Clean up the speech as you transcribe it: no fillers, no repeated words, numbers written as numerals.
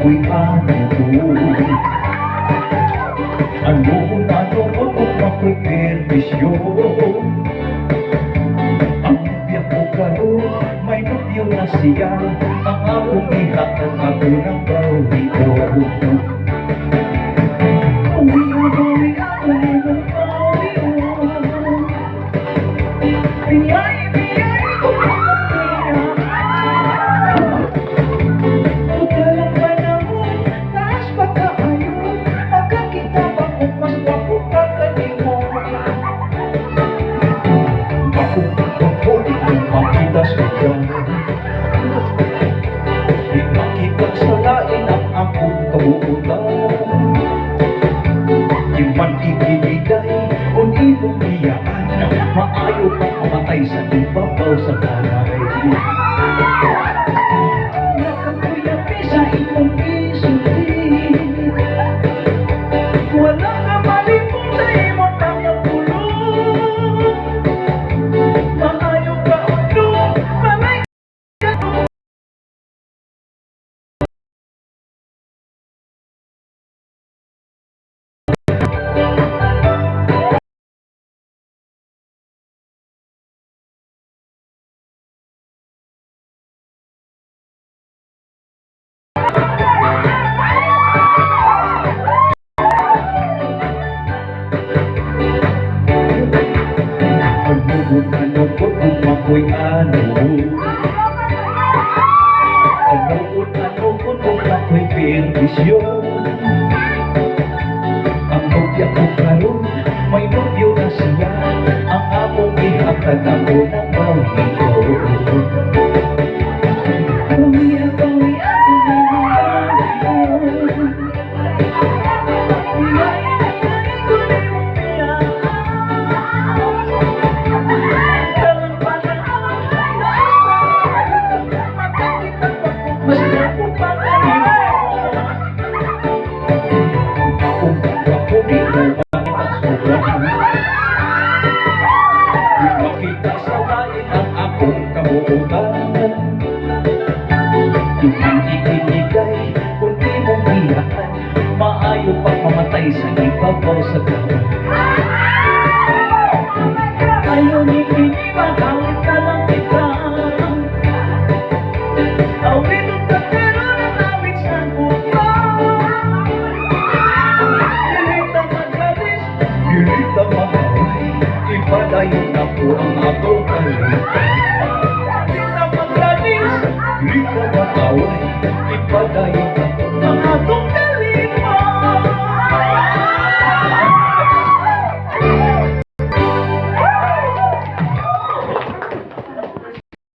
ako'y ano kung ako'y permisyo. Ang nubya ko karoon, may nubyo na siya, ang akong ihatag ako ng bawi ko. Di makita sa lain ang akong kabuutan. Di man ikinigay kung imong biyaan, maayo kang mamatay sa ibabaw sa balay. Nakakuyapi sa imong isulti, wala ka malipong sa imong tangang kulong. Maayo ka ulo, malay ka ulo. Ano kung ako'y ano kung ako'y permisyo. Ang nubya ko karoon, may nubyo na siya, ang akong ihatag ako ng bawi ko. Makita sa lain ang akong kabuutan. Di man ikinigay kung di mong biyaan, maayo pang mamatay sa ibabaw sa kawan. Ayaw ni Pini, magawin ka lang kita. Awin ang katero ng awit sa buka. Dilita maglalis, dilita magaway, ipadayon ako ang atong kalimutan. Dilita maglalis, dilita magaway, ipadayon ako